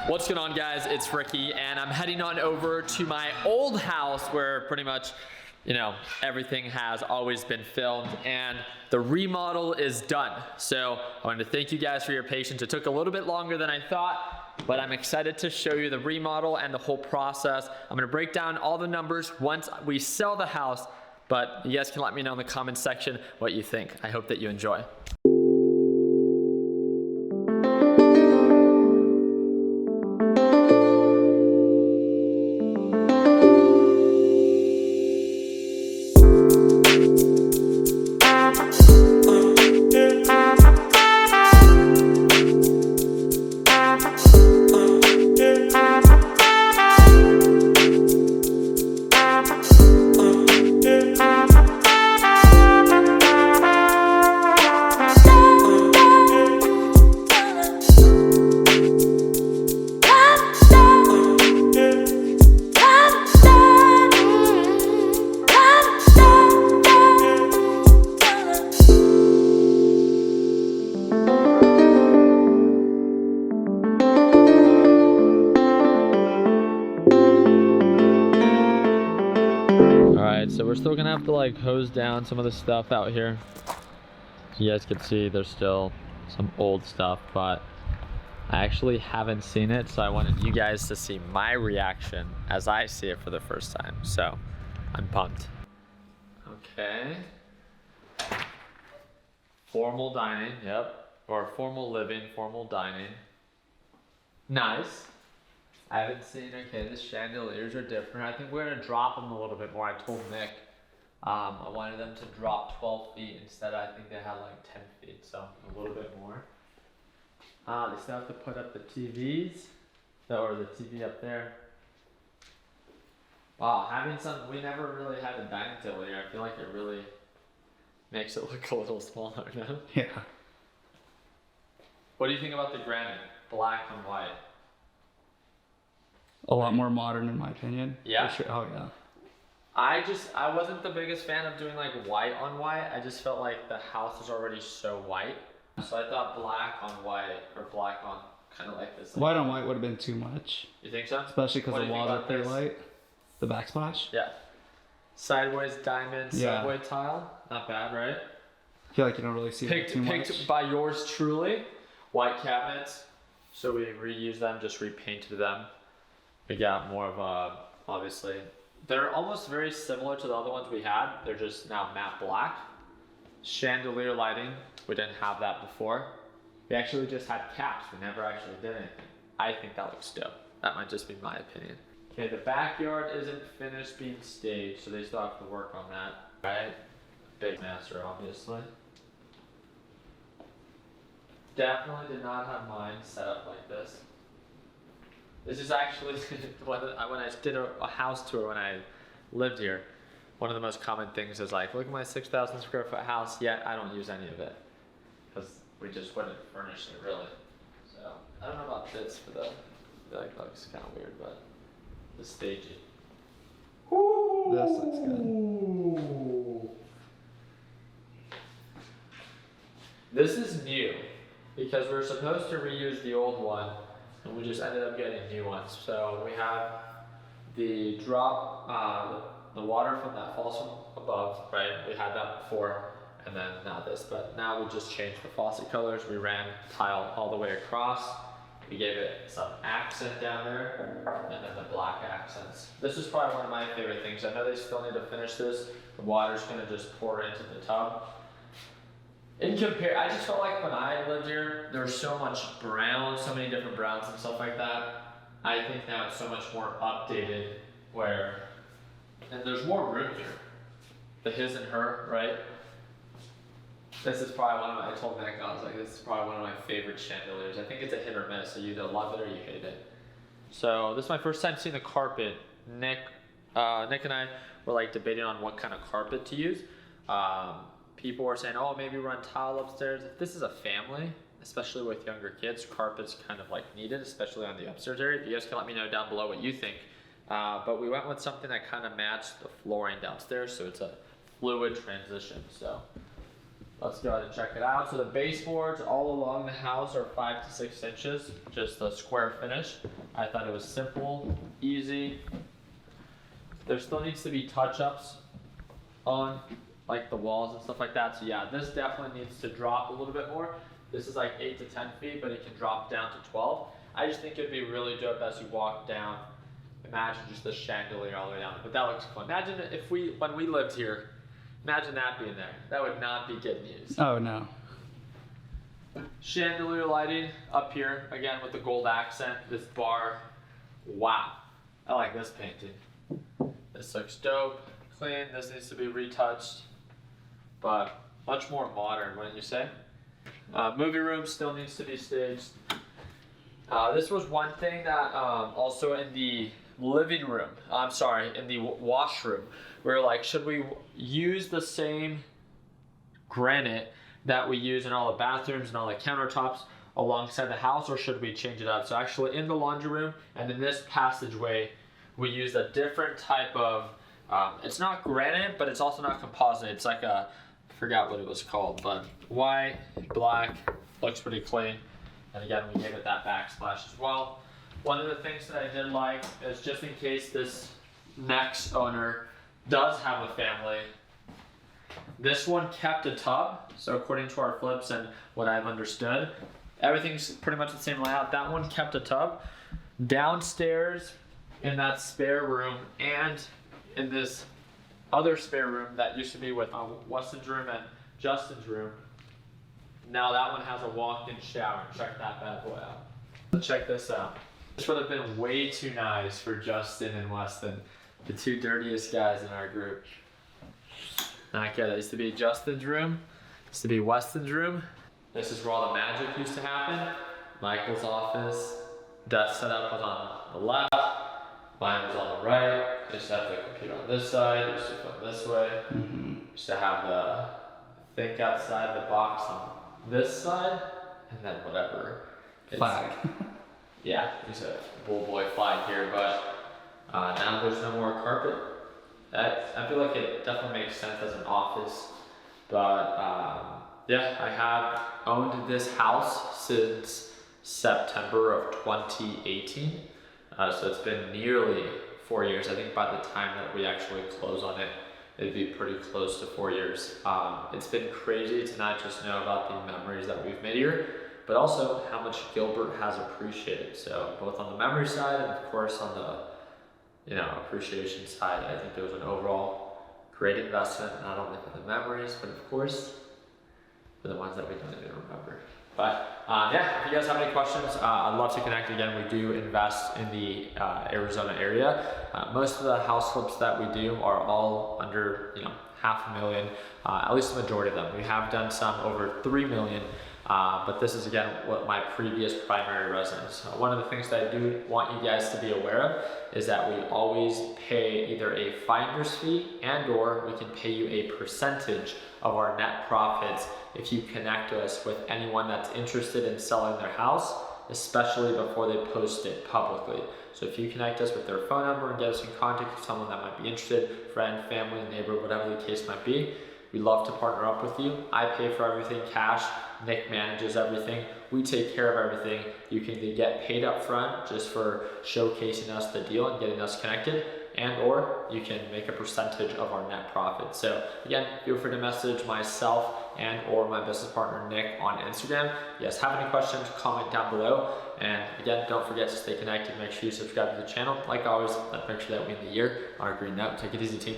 What's going on, guys? It's Ricky, and I'm heading on over to my old house where pretty much, everything has always been filmed, and the remodel is done. So I wanted to thank you guys for your patience. It took a little bit longer than I thought, but I'm excited to show you the remodel and the whole process. I'm gonna break down all the numbers once we sell the house, but you guys can let me know in the comments section what you think. I hope that you enjoy. So we're still gonna have to hose down some of the stuff out here. You guys can see there's still some old stuff, but I actually haven't seen it, so I wanted you guys to see my reaction as I see it for the first time. So I'm pumped. Okay. Formal dining, yep. Or formal living, formal dining. Nice. I haven't seen, okay, the chandeliers are different. I think we're gonna drop them a little bit more. I told Nick I wanted them to drop 12 feet instead. I think they had 10 feet, so a little bit more. They still have to put up the TVs, or the TV up there. Wow, we never really had a dining table here. I feel like it really makes it look a little smaller now. Yeah. What do you think about the granite, black and white? A lot more modern in my opinion. Yeah? For sure. Oh yeah. I wasn't the biggest fan of doing white on white. I just felt like the house is already so white. So I thought black on white, or black on kind of like this. White on white would have been too much. You think so? Especially because the walls up there light. The backsplash. Yeah. Sideways diamond subway tile. Not bad, right? I feel like you don't really see it too much. Picked by yours truly. White cabinets. So we reused them, just repainted them. We got more of a, obviously, they're almost very similar to the other ones we had. They're just now matte black. Chandelier lighting, we didn't have that before. We actually just had caps. We never actually did anything. I think that looks dope. That might just be my opinion. Okay, the backyard isn't finished being staged, so they still have to work on that, right? Big master, obviously. Definitely did not have mine set up like this. This is actually, when I did a house tour when I lived here, one of the most common things is look at my 6,000 square foot house, yet I don't use any of it. Because we just wouldn't furnish it really. So, I don't know about this for the, I feel like that looks kind of weird, but the staging. Ooh. This looks good. This is new, because we're supposed to reuse the old one, and we just ended up getting new ones. So we have the drop, the water from that falls from above, right? We had that before, and then now this, but now we just changed the faucet colors. We ran tile all the way across. We gave it some accent down there, and then the black accents. This is probably one of my favorite things. I know they still need to finish this. The water's gonna just pour into the tub. I just felt like when I lived here, there was so much brown, so many different browns and stuff like that. I think now it's so much more updated and there's more room here. The his and her, right? This is probably I told Nick, I was like, this is probably one of my favorite chandeliers. I think it's a hit or miss, so you either love it or you hate it. So this is my first time seeing the carpet. Nick and I were debating on what kind of carpet to use. People were saying, oh, maybe run tile upstairs. If this is a family, especially with younger kids, carpet's kind of needed, especially on the upstairs area. If you guys can let me know down below what you think. But we went with something that kind of matched the flooring downstairs, so it's a fluid transition. So let's go ahead and check it out. So the baseboards all along the house are 5 to 6 inches, just a square finish. I thought it was simple, easy. There still needs to be touch-ups on like the walls and stuff like that. So yeah, this definitely needs to drop a little bit more. This is like 8 to 10 feet, but it can drop down to 12. I just think it'd be really dope as you walk down. Imagine just the chandelier all the way down. But that looks fun. Imagine if when we lived here, imagine that being there. That would not be good news. Oh no. Chandelier lighting up here, again with the gold accent. This bar, wow. I like this painting. This looks dope, clean. This needs to be retouched, but much more modern, wouldn't you say? Movie room still needs to be staged. This was one thing that also in the living room, in the washroom, we were like, should we use the same granite that we use in all the bathrooms and all the countertops alongside the house, or should we change it up? So actually in the laundry room and in this passageway, we used a different type of, it's not granite, but it's also not composite. It's like I forgot what it was called, but white, black, looks pretty clean. And again, we gave it that backsplash as well. One of the things that I did like is just in case this next owner does have a family, this one kept a tub. So according to our flips and what I've understood, everything's pretty much the same layout. That one kept a tub. Downstairs in that spare room and in this other spare room that used to be with Weston's room and Justin's room, now that one has a walk-in shower. Check that bad boy out. Check this out. This would have been way too nice for Justin and Weston, the two dirtiest guys in our group. Not good. It used to be Justin's room. It used to be Weston's room. This is where all the magic used to happen. Michael's office. Desk setup was on the left. Mine was on the right. I used to have the computer on this side. I used to flip this way. Used to have the think outside the box on this side, and then whatever. Flag. Yeah, there's a bull boy flag here, but now there's no more carpet. I feel like it definitely makes sense as an office, but yeah, I have owned this house since September of 2018. So it's been nearly 4 years. I think by the time that we actually close on it, it'd be pretty close to 4 years. It's been crazy to not just know about the memories that we've made here, but also how much Gilbert has appreciated. So both on the memory side and of course on the appreciation side, I think it was an overall great investment, not only for the memories, but of course for the ones that we don't even remember. But yeah, if you guys have any questions, I'd love to connect. Again, we do invest in the Arizona area. Most of the house flips that we do are all under $500,000, at least the majority of them. We have done some over 3 million, but this is again what my previous primary residence. One of the things that I do want you guys to be aware of is that we always pay either a finder's fee and/or we can pay you a percentage of our net profits if you connect us with anyone that's interested in selling their house, especially before they post it publicly. So if you connect us with their phone number and get us in contact with someone that might be interested, friend, family, neighbor, whatever the case might be, we'd love to partner up with you. I pay for everything cash. Nick manages everything. We take care of everything. You can either get paid up front just for showcasing us the deal and getting us connected, and/or you can make a percentage of our net profit. So again, feel free to message myself and/or my business partner Nick on Instagram. Yes, have any questions, comment down below. And again, don't forget to stay connected. Make sure you subscribe to the channel. Like always, let's make sure that we end the year on a green note. Take it easy, team.